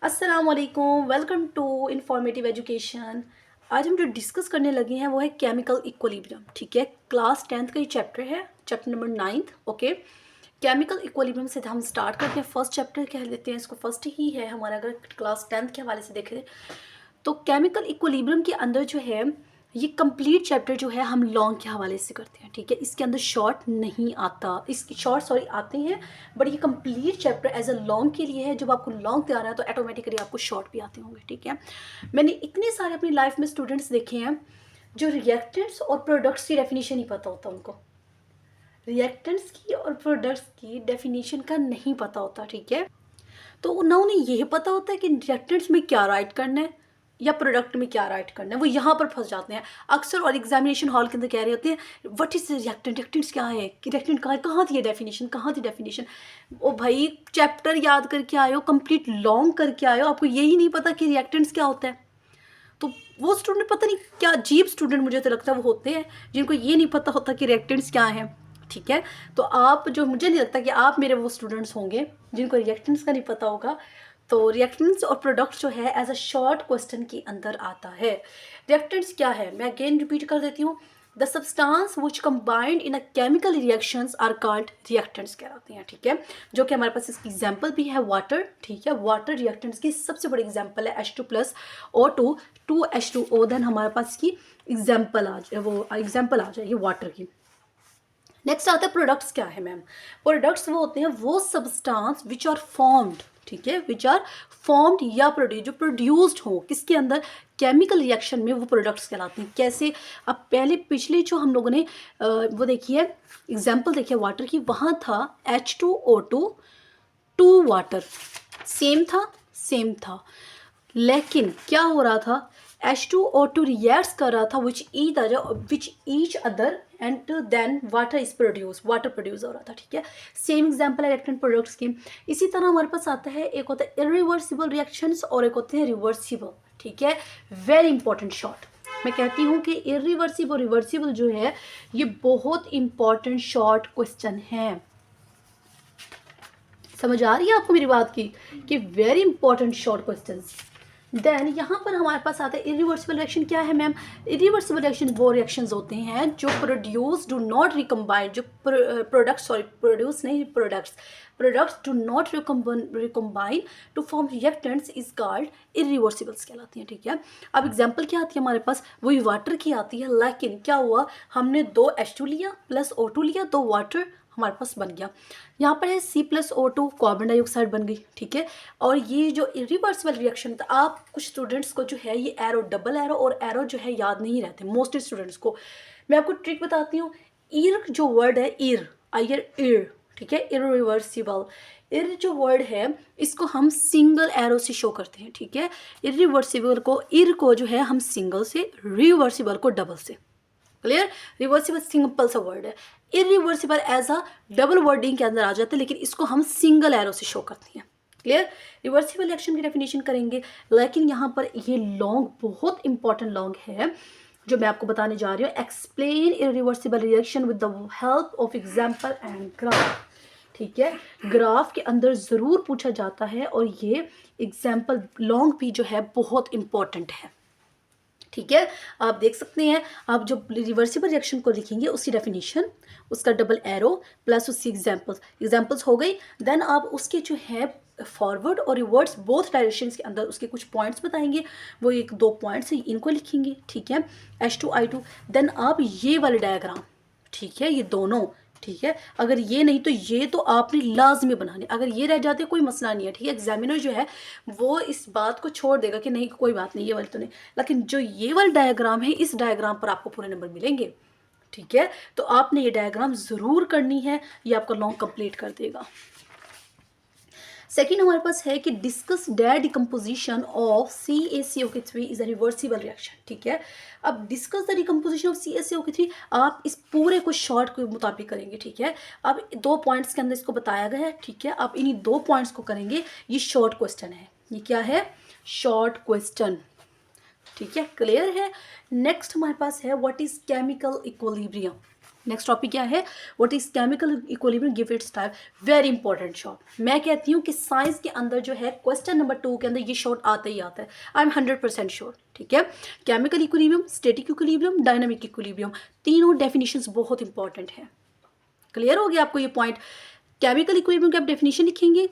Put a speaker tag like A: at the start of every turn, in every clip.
A: अस्सलाम वालेकुम, welcome to informative education. आज हम जो डिस्कस करने लगे हैं वो है केमिकल इक्विलिब्रियम। ठीक है, क्लास 10th का ये चैप्टर है, chapter number 9th। Okay, chemical equilibrium से हम स्टार्ट करते हैं। फर्स्ट चैप्टर कह लेते हैं इसको, फर्स्ट ही है हमारा अगर क्लास 10th के हवाले से देखें तो। केमिकल इक्विलिब्रियम के अंदर जो है ये कंप्लीट चैप्टर जो है हम लॉन्ग के हवाले से करते हैं। ठीक है, इसके अंदर शॉर्ट नहीं आता, इस शॉर्ट सॉरी आते हैं, बट ये complete chapter as a long के लिए है। जब आपको लॉन्ग तैयार है तो ऑटोमेटिकली आपको शॉर्ट भी आते होंगे। ठीक है, मैंने इतने सारे अपनी लाइफ में स्टूडेंट्स देखे हैं जो रिएक्टेंट्स और प्रोडक्ट्स की डेफिनेशन नहीं पता होता उनको, रिएक्टेंट्स की और प्रोडक्ट्स की डेफिनेशन का नहीं पता होता। ठीक है, तो ना उन्हें यह पता होता है कि रिएक्टेंट्स में क्या राइट करना है या प्रोडक्ट में क्या राइट करना है, वो यहाँ पर फंस जाते हैं अक्सर। और एग्जामिनेशन हॉल के अंदर कह रहे होते हैं व्हाट इज रिएक्टेंट, रिएक्टेंट्स क्या है, कि रिएक्टेंट कहाँ थी डेफिनेशन, कहाँ थी डेफिनेशन। ओ भाई, चैप्टर याद करके आए हो, कंप्लीट लॉन्ग करके आए हो, आपको यही नहीं पता कि रिएक्टेंट्स क्या होता है। तो वो स्टूडेंट पता नहीं क्या अजीब स्टूडेंट मुझे तो लगता है वो होते हैं जिनको ये नहीं पता होता कि रिएक्टेंट्स क्या हैं। ठीक है, तो आप जो, मुझे नहीं लगता कि आप मेरे वो स्टूडेंट्स होंगे जिनको रिएक्टेंट्स का नहीं पता होगा। तो रिएक्टेंट्स और प्रोडक्ट्स जो है एज अ शॉर्ट क्वेश्चन के अंदर आता है। रिएक्टेंट्स क्या है, मैं अगेन रिपीट कर देती हूँ। The substance which combined in a chemical reactions are called reactants कहलाते हैं। ठीक है, जो कि हमारे पास इसकी एग्जांपल भी है वाटर। ठीक है, वाटर रिएक्टेंट्स की सबसे बड़ी एग्जांपल है H2+O2 2H2O। देन हमारे पास इसकी एग्जांपल आ जाए, वो एग्जांपल आ जाएगी वाटर की। नेक्स्ट आता है प्रोडक्ट्स। क्या है मैम, प्रोडक्ट्स वो होते हैं वो सब्सटेंस विच आर फॉर्म्ड, ठीक है, विच आर फॉर्म्ड या प्रोड्यूस, जो प्रोड्यूस्ड हो किसके अंदर, केमिकल रिएक्शन में, वो प्रोडक्ट्स कहलाते हैं। कैसे, अब पहले पिछले जो हम लोगों ने वो देखी है एग्जाम्पल देखिए वाटर की, वहाँ था H2O2 2 वाटर, सेम था, लेकिन क्या हो रहा था, H2O2 रिएक्ट्स कर रहा था which each other and then water is produce, water produce हो रहा था। ठीक है, सेम एग्जांपल है इलेक्ट्रॉन प्रोडक्ट्स की। इसी तरह हमारे पास आता है, एक होता है इरिवर्सिबल रिएक्शंस और एक होते हैं रिवर्सिबल। ठीक है, वेरी इंपॉर्टेंट शॉर्ट, मैं कहती हूँ कि इरिवर्सिबल रिवर्सिबल जो है ये बहुत इंपॉर्टेंट शॉर्ट क्वेश्चन है। समझ आ रही है आपको मेरी बात की, कि very important short questions. Then यहाँ पर हमारे पास आता है इरिवर्सिबल रिएक्शन। क्या है मैम, इरिवर्सिबल रिएक्शन वो रिएक्शंस होते हैं जो प्रोड्यूस डू नॉट रिकम्बाइन, जो प्रोडक्ट्स सॉरी प्रोड्यूस नहीं products do not recombine to form reactants is called irreversibles कहलाती हैं। ठीक है, अब एग्जाम्पल क्या आती है हमारे पास, वही वाटर की आती है, लेकिन क्या हुआ, हमने 2H2 लिया प्लस O2 लिया, 2 वाटर हमारे पास बन गया। यहाँ पर है C+O2 कार्बन डाइऑक्साइड बन गई। ठीक है, और ये जो इरिवर्सिबल रिएक्शन था, आप कुछ स्टूडेंट्स को जो है ये एरो, डबल एरो और एरो जो है याद नहीं रहते मोस्टली स्टूडेंट्स को। मैं आपको ट्रिक बताती हूँ। इर जो वर्ड है, इर, ठीक है, इरिवर्सिबल, इर जो वर्ड है इसको हम सिंगल एरो से शो करते हैं। ठीक है, इरिवर्सिबल को, इर को जो है हम सिंगल से, रिवर्सिबल को डबल से। क्लियर, रिवर्सिबल सिंपल सा वर्ड है, irreversible as a double wording के अंदर आ जाता है, लेकिन इसको हम सिंगल एरो से शो करते हैं। क्लियर, रिवर्सिबल रिएक्शन की डेफिनेशन करेंगे, लेकिन यहाँ पर ये लॉन्ग, बहुत इंपॉर्टेंट लॉन्ग है जो मैं आपको बताने जा रही हूँ। Explain irreversible reaction with the help of example and graph. ठीक है, ग्राफ के अंदर ज़रूर पूछा जाता है, और ये एग्जाम्पल लॉन्ग भी जो है बहुत इंपॉर्टेंट है। ठीक है, आप देख सकते हैं, आप जो रिवर्सिबल रिएक्शन को लिखेंगे उसकी डेफिनेशन, उसका डबल एरो प्लस उसकी एग्जाम्पल्स हो गई। देन आप उसके जो है फॉरवर्ड और रिवर्स बोथ डायरेक्शंस के अंदर उसके कुछ पॉइंट्स बताएंगे, वो 1-2 पॉइंट्स है, इनको लिखेंगे। ठीक है, H2I2। देन आप ये वाले डायग्राम, ठीक है, ये दोनों, ठीक है, अगर ये नहीं तो ये तो आपने लाजमी बनाने, अगर ये रह जाते कोई मसला नहीं है। ठीक है, एग्जामिनर जो है वो इस बात को छोड़ देगा कि नहीं कोई बात नहीं ये वाली तो नहीं, लेकिन जो ये वाला डायग्राम है, इस डायग्राम पर आपको पूरे नंबर मिलेंगे। ठीक है, तो आपने ये डायग्राम ज़रूर करनी है, ये आपका लॉन्ग कंप्लीट कर देगा। सेकेंड हमारे पास है कि discuss dare decomposition of CaCO3 is a reversible reaction. ठीक है, अब discuss the decomposition of CaCO3 आप इस पूरे को शॉर्ट के मुताबिक करेंगे। ठीक है, अब 2 पॉइंट्स के अंदर इसको बताया गया है। ठीक है, आप इन्हीं 2 पॉइंट्स को करेंगे, ये शॉर्ट क्वेश्चन है, ये क्या है, शॉर्ट क्वेश्चन। ठीक है, क्लियर है। नेक्स्ट हमारे पास है what is chemical equilibrium. Next topic क्या है, what is chemical equilibrium, give its type, very important short. मैं कहती हूँ कि साइंस के अंदर जो है क्वेश्चन नंबर 2 के अंदर ये शॉर्ट आता ही आता है, आई एम 100% श्योर, ठीक है। Chemical equilibrium, static equilibrium, dynamic equilibrium, तीनों डेफिनेशंस बहुत इंपॉर्टेंट है। क्लियर हो गया आपको ये पॉइंट। केमिकल इक्विलिब्रियम की आप डेफिनेशन लिखेंगे।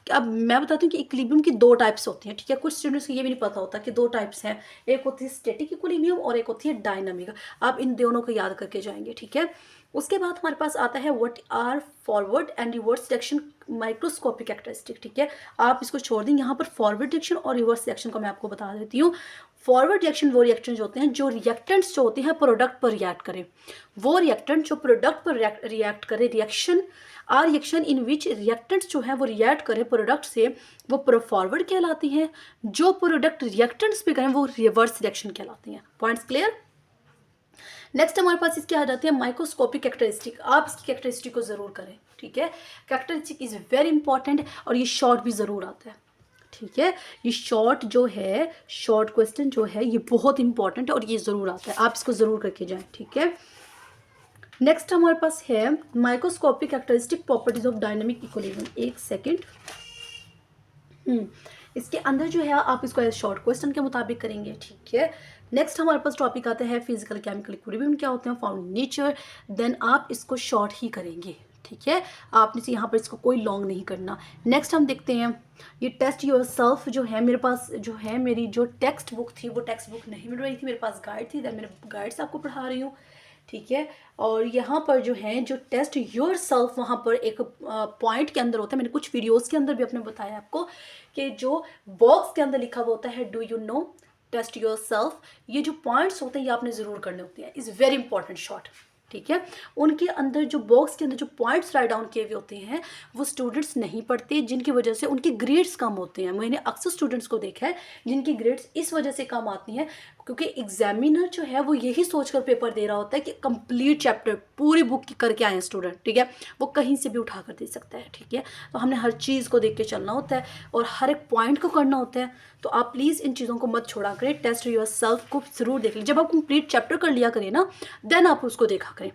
A: अब मैं बताती हूँ कि इक्विलिब्रियम की 2 टाइप्स होती हैं, ठीक है। कुछ स्टूडेंट्स को ये भी नहीं पता होता कि 2 टाइप्स हैं, एक होती है स्टैटिक इक्विलिब्रियम और एक होती है डायनामिक। आप इन दोनों को याद करके जाएंगे, ठीक है। उसके बाद हमारे पास आता है what are forward and reverse reaction microscopic characteristic, ठीक है। आप इसको छोड़ दें, यहाँ पर फॉरवर्ड रिएक्शन और रिवर्स रिएक्शन को मैं आपको बता देती हूँ। फॉरवर्ड रिएक्शन वो रिएक्शन होते हैं जो रिएक्टेंट्स जो होते हैं प्रोडक्ट पर रिएक्ट करें, वो रिएक्टेंट जो प्रोडक्ट पर रिएक्ट करे, reaction are reaction in which reactants जो है वो रिएक्ट करें प्रोडक्ट से, वो फॉरवर्ड कहलाती हैं। जो प्रोडक्ट रिएक्टेंट्स पे करें वो रिवर्स रिएक्शन कहलाती हैं। Points clear. नेक्स्ट हमारे पास इसके आ जाते हैं माइक्रोस्कोपिक कैरेक्टरिस्टिक। आप इसकी कैरेक्टरिस्टिक को जरूर करें, ठीक है। कैरेक्टरिस्टिक इज वेरी इंपॉर्टेंट और ये शॉर्ट भी जरूर आता है, ठीक है। ये शॉर्ट जो है, शॉर्ट क्वेश्चन जो है ये बहुत इंपॉर्टेंट है और ये जरूर आता है, आप इसको जरूर करके जाएं, ठीक है। नेक्स्ट हमारे पास है microscopic characteristic properties of dynamic equilibrium. एक सेकेंड, इसके अंदर जो है आप इसको शॉर्ट क्वेश्चन के मुताबिक करेंगे, ठीक है। नेक्स्ट हमारे पास टॉपिक आता है फिजिकल केमिकल इक्विलिब्रियम क्या होते हैं, फाउंड नेचर। देन आप इसको शॉर्ट ही करेंगे, ठीक है। आपने यहाँ पर इसको कोई लॉन्ग नहीं करना। नेक्स्ट हम देखते हैं ये टेस्ट योरसेल्फ जो है, मेरे पास जो है मेरी जो टेक्स्ट बुक थी वो टेक्स्ट बुक नहीं मिल रही थी, मेरे पास गाइड थी, देन मेरे गाइड से आपको पढ़ा रही हूँ, ठीक है। और यहाँ पर जो है जो टेस्ट योरसेल्फ वहाँ पर एक पॉइंट के अंदर होता है, मैंने कुछ वीडियोस के अंदर भी अपने बताया आपको कि जो बॉक्स के अंदर लिखा हुआ होता है do you know test yourself, ये जो पॉइंट्स होते हैं ये आपने ज़रूर करने होते हैं, इज़ वेरी इंपॉर्टेंट शॉर्ट, ठीक है। उनके अंदर जो बॉक्स के अंदर जो पॉइंट्स राइट डाउन किए हुए होते हैं वो स्टूडेंट्स नहीं पढ़ते, जिनकी वजह से उनके ग्रेड्स कम होते हैं। मैंने अक्सर स्टूडेंट्स को देखा है जिनकी ग्रेड्स इस वजह से कम आती हैं क्योंकि एग्जामिनर जो है वो यही सोचकर पेपर दे रहा होता है कि कंप्लीट चैप्टर पूरी बुक की करके आए हैं स्टूडेंट, ठीक है। वो कहीं से भी उठा कर दे सकता है, ठीक है। तो हमने हर चीज़ को देख के चलना होता है और हर एक पॉइंट को करना होता है। तो आप प्लीज़ इन चीज़ों को मत छोड़ा करें, टेस्ट योरसेल्फ को ज़रूर देख लीजिए। जब आप कंप्लीट चैप्टर कर लिया करें ना, देन आप उसको देखा करें।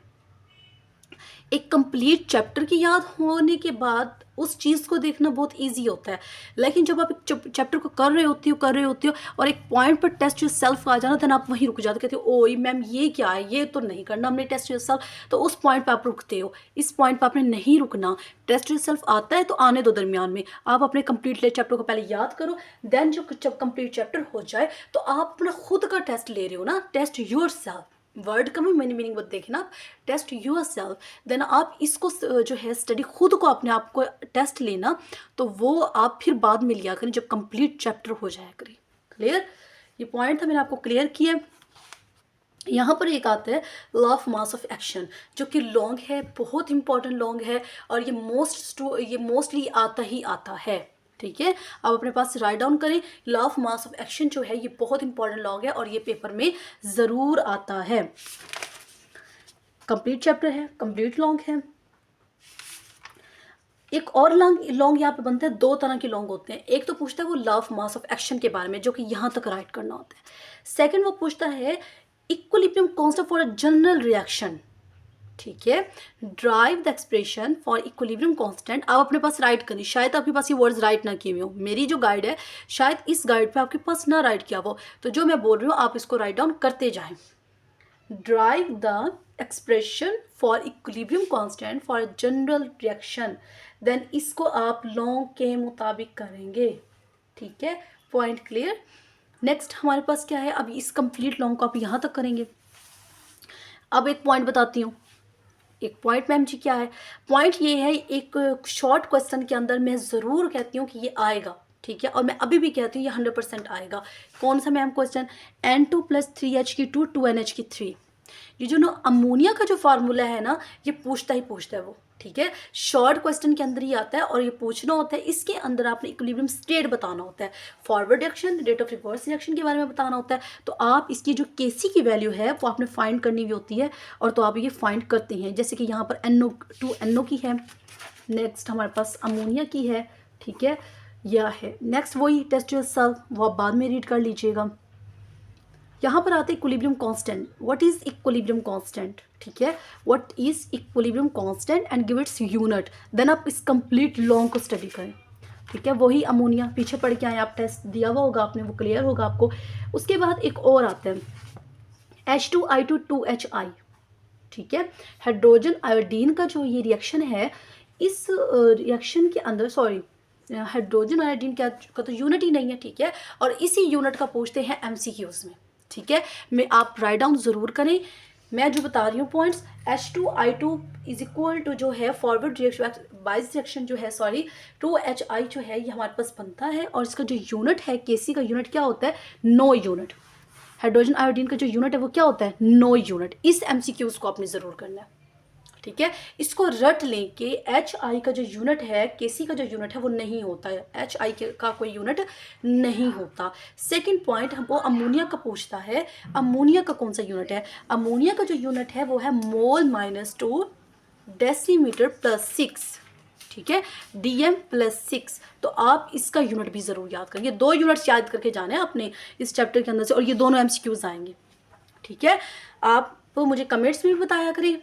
A: एक कंप्लीट चैप्टर की याद होने के बाद उस चीज़ को देखना बहुत इजी होता है, लेकिन जब आप एक चैप्टर को कर रहे होती हो और एक पॉइंट पर टेस्ट योरसेल्फ आ जाना, देन आप वहीं रुक जाते, कहते हो ओ मैम ये क्या है, ये तो नहीं करना हमने टेस्ट योरसेल्फ, तो उस पॉइंट पर आप रुकते हो। इस पॉइंट पर आपने नहीं रुकना। टेस्ट योरसेल्फ आता है तो आने दो दरमियान में, आप अपने कंप्लीट चैप्टर को पहले याद करो, देन जब कंप्लीट चैप्टर हो जाए तो आप अपना खुद का टेस्ट ले रहे हो ना, टेस्ट योरसेल्फ वर्ड का मैंने मीनिंग वो देखना, आप टेस्ट योरसेल्फ, देन आप इसको जो है स्टडी खुद को अपने आप को टेस्ट लेना, तो वो आप फिर बाद में लिया करें जब कंप्लीट चैप्टर हो जाया करें। क्लियर, ये पॉइंट था मैंने आपको क्लियर किया। यहाँ पर एक आता है law of mass of action जो कि लॉन्ग है, बहुत इंपॉर्टेंट लॉन्ग है और ये मोस्टली आता ही आता है, ठीक है। आप अपने पास राइट डाउन करें। Law of mass of action जो है ये बहुत इंपॉर्टेंट लॉन्ग है और ये पेपर में ज़रूर आता है। कंप्लीट चैप्टर है, कंप्लीट लॉन्ग है। एक और लॉन्ग यहाँ पे बनता है, 2 तरह के लॉन्ग होते हैं। एक तो पूछता है वो law of mass of action के बारे में जो कि यहाँ तक राइट करना होता है। सेकेंड वो पूछता है equilibrium constant for a general reaction, ठीक है। Drive the expression for equilibrium constant आप अपने पास राइट करें। शायद आपके पास ये वर्ड्स राइट ना किए हुए हो, मेरी जो गाइड है शायद इस गाइड पे आपके पास ना राइट किया हो, तो जो मैं बोल रही हूँ आप इसको राइट डाउन करते जाएं। Drive the expression for equilibrium constant for general reaction, then इसको आप लॉन्ग के मुताबिक करेंगे, ठीक है। Point clear. नेक्स्ट हमारे पास क्या है, अब इस कंप्लीट लॉन्ग को आप यहाँ तक करेंगे। अब एक पॉइंट बताती हूँ, एक पॉइंट मैम जी क्या है, पॉइंट ये है एक शॉर्ट क्वेश्चन के अंदर मैं ज़रूर कहती हूँ कि ये आएगा, ठीक है। और मैं अभी भी कहती हूँ ये 100% आएगा। कौन सा ma'am question, N2 + 3H2 2NH3। ये जो ना अमोनिया का जो फार्मूला है ना, ये पूछता है वो, ठीक है। शॉर्ट क्वेश्चन के अंदर ही आता है और ये पूछना होता है। इसके अंदर आपने इक्विलिब्रियम स्टेट बताना होता है, forward reaction, rate of reverse reaction के बारे में बताना होता है। तो आप इसकी जो Kc की वैल्यू है वो आपने फाइंड करनी भी होती है और तो आप ये फाइंड करते हैं। जैसे कि यहाँ पर NO2 की है, नेक्स्ट हमारे पास अमोनिया की है, ठीक है, यह है। नेक्स्ट वही टेस्ट योरसेल्फ, वो आप बाद में रीड कर लीजिएगा। यहाँ पर आते हैं equilibrium constant. What is equilibrium constant, ठीक है, what is equilibrium constant and give its unit, then आप इस कंप्लीट लॉन्ग को स्टडी करें, ठीक है। वही अमोनिया पीछे पढ़ के आए, आप टेस्ट दिया हुआ होगा आपने, वो क्लियर होगा आपको। उसके बाद एक और आता है H2I2 ठीक है, हाइड्रोजन आयोडीन का जो ये रिएक्शन है, इस रिएक्शन के अंदर हाइड्रोजन आयोडीन का तो यूनिट ही नहीं है, ठीक है, और इसी यूनिट का पूछते हैं MCQs में, ठीक है। मैं आप राइट डाउन ज़रूर करें, मैं जो बता रही हूँ points. H2I2 is equal to जो है फॉरवर्ड रिएक्शन, बाइस रिएक्शन जो है 2HI जो है ये हमारे पास बनता है, और इसका जो यूनिट है KC का यूनिट क्या होता है, नो यूनिट। हाइड्रोजन आयोडीन का जो यूनिट है वो क्या होता है, नो यूनिट। इस MCQs को आपने ज़रूर करना है, ठीक है। इसको रट लें कि HI का जो यूनिट है, KC का जो यूनिट है वो नहीं होता है, HI का कोई यूनिट नहीं होता। सेकंड पॉइंट वो अमोनिया का पूछता है, अमोनिया का कौन सा यूनिट है, अमोनिया का जो यूनिट है वो है मोल -2 डेसीमीटर +6, ठीक है, DM +6। तो आप इसका यूनिट भी ज़रूर याद करेंगे, 2 यूनिट्स याद करके जाने हैं आपने इस चैप्टर के अंदर से, और ये दोनों MCQs आएंगे, ठीक है। आप मुझे कमेंट्स में भी बताया करें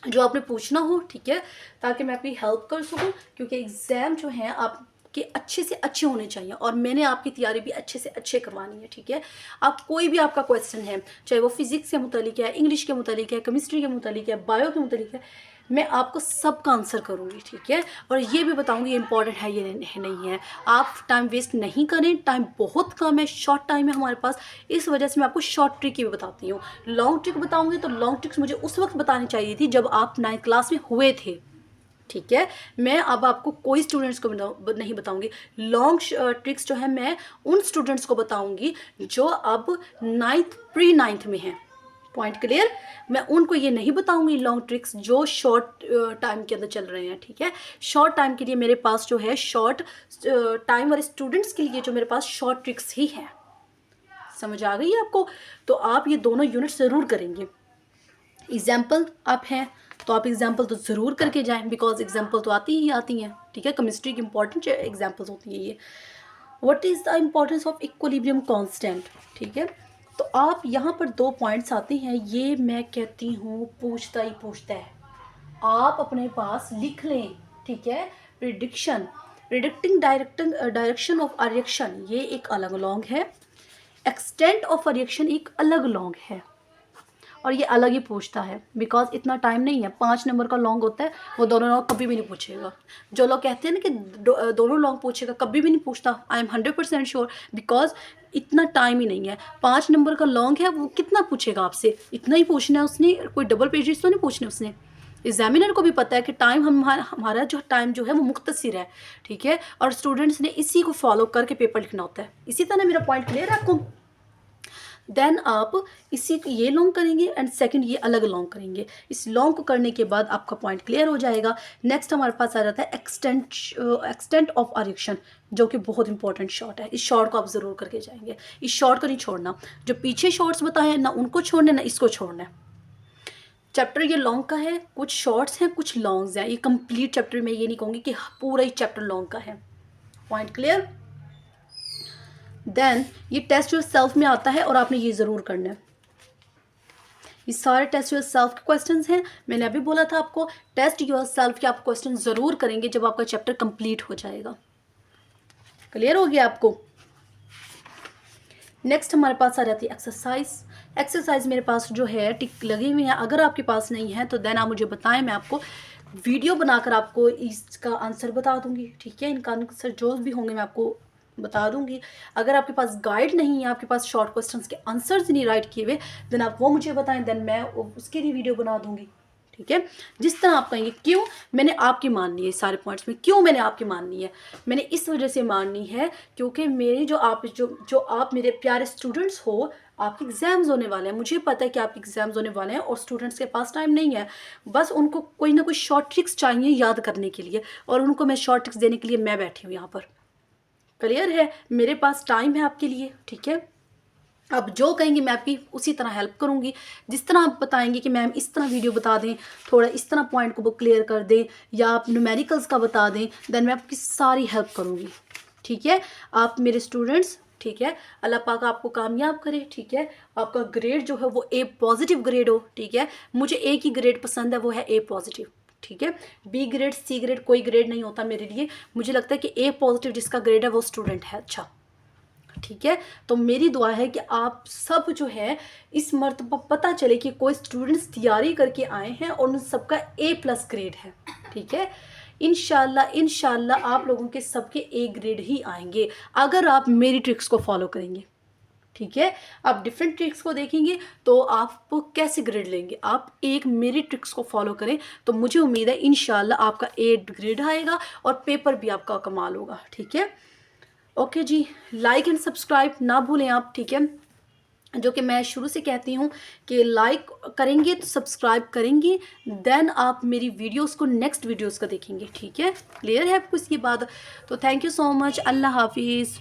A: जो आपने पूछना हो, ठीक है, ताकि मैं आपकी हेल्प कर सकूं, क्योंकि एग्ज़ाम जो हैं आपके अच्छे से अच्छे होने चाहिए, और मैंने आपकी तैयारी भी अच्छे से अच्छे करवानी है, ठीक है। आप कोई भी आपका क्वेश्चन है, चाहे वो फिज़िक्स के मुतालिक है, इंग्लिश के मुतालिक है, केमिस्ट्री के मुतालिक है, बायो के मुतालिक है, मैं आपको सबका आंसर करूँगी, ठीक है, और ये भी बताऊँगी ये इंपॉर्टेंट है ये नहीं है। आप टाइम वेस्ट नहीं करें, टाइम बहुत कम है, शॉर्ट टाइम है हमारे पास, इस वजह से मैं आपको शॉर्ट ट्रिक ही बताती हूँ। लॉन्ग ट्रिक बताऊँगी तो लॉन्ग ट्रिक्स मुझे उस वक्त बतानी चाहिए थी जब आप 9th क्लास में हुए थे, ठीक है। मैं अब आपको कोई स्टूडेंट्स को नहीं बताऊंगी, लॉन्ग ट्रिक्स जो है मैं उन स्टूडेंट्स को बताऊंगी जो अब 9th प्री-9th में हैं। पॉइंट क्लियर, मैं उनको ये नहीं बताऊंगी लॉन्ग ट्रिक्स जो शॉर्ट टाइम के अंदर चल रहे हैं, ठीक है। शॉर्ट टाइम के लिए मेरे पास जो है शॉर्ट टाइम वाले स्टूडेंट्स के लिए जो मेरे पास शॉर्ट ट्रिक्स ही हैं। समझ आ गई है आपको? तो आप ये दोनों यूनिट ज़रूर करेंगे। एग्जाम्पल आप हैं तो आप एग्जाम्पल तो ज़रूर करके जाएं, बिकॉज एग्जाम्पल तो आती हैं, ठीक है। केमिस्ट्री की इंपॉर्टेंट एग्जाम्पल्स होती हैं ये। What is the importance of equilibrium constant, ठीक है। तो आप यहाँ पर 2 पॉइंट्स आते हैं, ये मैं कहती हूँ पूछता है, आप अपने पास लिख लें, ठीक है। Predicting direction of a reaction, ये एक अलग लॉन्ग है। एक्सटेंट ऑफ अ रिएक्शन एक अलग लॉन्ग है, और ये अलग ही पूछता है, बिकॉज इतना टाइम नहीं है। 5 नंबर का लॉन्ग होता है, वो दोनों लॉन्ग कभी भी नहीं पूछेगा। जो लोग कहते हैं ना कि दोनों लॉन्ग पूछेगा, कभी भी नहीं पूछता। आई एम 100% श्योर, बिकॉज इतना टाइम ही नहीं है। 5 नंबर का लॉन्ग है, वो कितना पूछेगा आपसे, इतना ही पूछना है उसने, कोई डबल पेजेस तो नहीं पूछने उसने। एग्जामिनर को भी पता है कि टाइम हमारा जो टाइम जो है वो मुख्तसर है, ठीक है, और स्टूडेंट्स ने इसी को फॉलो करके पेपर लिखना होता है। इसी तरह मेरा पॉइंट क्लियर है आपको? देन आप इसी ये लॉन्ग करेंगे एंड सेकंड ये अलग लॉन्ग करेंगे। इस लॉन्ग को करने के बाद आपका पॉइंट क्लियर हो जाएगा। नेक्स्ट हमारे पास आ जाता है एक्सटेंट ऑफ अ रिएक्शन, जो कि बहुत इंपॉर्टेंट शॉर्ट है। इस शॉर्ट को आप ज़रूर करके जाएंगे, इस शॉर्ट को नहीं छोड़ना। जो पीछे शॉर्ट्स बताए हैं ना उनको छोड़ना ना इसको छोड़ना है। चैप्टर ये लॉन्ग का है, कुछ शॉर्ट्स हैं कुछ लॉन्ग्स हैं। ये कंप्लीट चैप्टर में ये नहीं कहूँगी कि पूरा ही चैप्टर लॉन्ग का है। Point clear? देन ये टेस्ट योर सेल्फ में आता है और आपने ये ज़रूर करना है। ये सारे टेस्ट योर सेल्फ के क्वेश्चंस हैं। मैंने अभी बोला था आपको टेस्ट योर सेल्फ के आप क्वेश्चन ज़रूर करेंगे जब आपका चैप्टर कंप्लीट हो जाएगा। क्लियर हो गया आपको? नेक्स्ट हमारे पास आ जाती है एक्सरसाइज मेरे पास जो है टिक लगे हुए हैं। अगर आपके पास नहीं है तो देन आप मुझे बताएं, मैं आपको वीडियो बनाकर आपको इसका आंसर बता दूंगी, ठीक है। इनका आंसर जो भी होंगे मैं आपको बता दूंगी। अगर आपके पास गाइड नहीं है, आपके पास शॉर्ट क्वेश्चंस के आंसर्स नहीं राइट किए हुए, देन आप वो मुझे बताएं, देन मैं उसके लिए वीडियो बना दूंगी, ठीक है। जिस तरह आप कहेंगे। क्यों मैंने आपकी माननी है सारे पॉइंट्स में, क्यों मैंने आपकी माननी है? मैंने इस वजह से माननी है क्योंकि मेरे जो आप मेरे प्यारे स्टूडेंट्स हो, आपके एग्ज़ाम्स होने वाले हैं। मुझे पता है कि आपके एग्ज़ाम्स होने वाले हैं और स्टूडेंट्स के पास टाइम नहीं है। बस उनको कोई ना कोई शॉर्ट ट्रिक्स चाहिए याद करने के लिए, और उनको मैं शॉर्ट ट्रिक्स देने के लिए मैं बैठी हूँ यहाँ पर। क्लियर है? मेरे पास टाइम है आपके लिए, ठीक है। आप जो कहेंगे मैं आपकी उसी तरह हेल्प करूँगी। जिस तरह आप बताएंगे कि मैम इस तरह वीडियो बता दें, थोड़ा इस तरह पॉइंट को वो क्लियर कर दें, या आप न्यूमेरिकल्स का बता दें, देन मैं आपकी सारी हेल्प करूँगी, ठीक है। आप मेरे स्टूडेंट्स ठीक है। अल्लाह पाक आपको कामयाब करे, ठीक है। आपका ग्रेड जो है वो ए पॉजिटिव ग्रेड हो, ठीक है। मुझे एक ही ग्रेड पसंद है, वो है ए पॉजिटिव, ठीक है। बी ग्रेड सी ग्रेड कोई ग्रेड नहीं होता मेरे लिए। मुझे लगता है कि ए पॉजिटिव जिसका ग्रेड है वो स्टूडेंट है अच्छा, ठीक है। तो मेरी दुआ है कि आप सब जो है इस मर्तबा पता चले कि कोई स्टूडेंट्स तैयारी करके आए हैं और उन सबका A+ ग्रेड है, ठीक है। इंशाल्लाह आप लोगों के सबके A ग्रेड ही आएंगे अगर आप मेरी ट्रिक्स को फॉलो करेंगे, ठीक है। आप डिफरेंट ट्रिक्स को देखेंगे तो आप कैसे ग्रेड लेंगे, आप एक मेरी ट्रिक्स को फॉलो करें तो मुझे उम्मीद है इंशाल्लाह आपका A ग्रेड आएगा और पेपर भी आपका कमाल होगा, ठीक है। ओके जी, लाइक एंड सब्सक्राइब ना भूलें आप, ठीक है। जो कि मैं शुरू से कहती हूँ कि लाइक करेंगे तो सब्सक्राइब करेंगे, देन आप मेरी वीडियोस को नेक्स्ट वीडियोस का देखेंगे, ठीक है। क्लियर है आपको इसकी बात? तो थैंक यू सो मच, अल्लाह हाफिज़।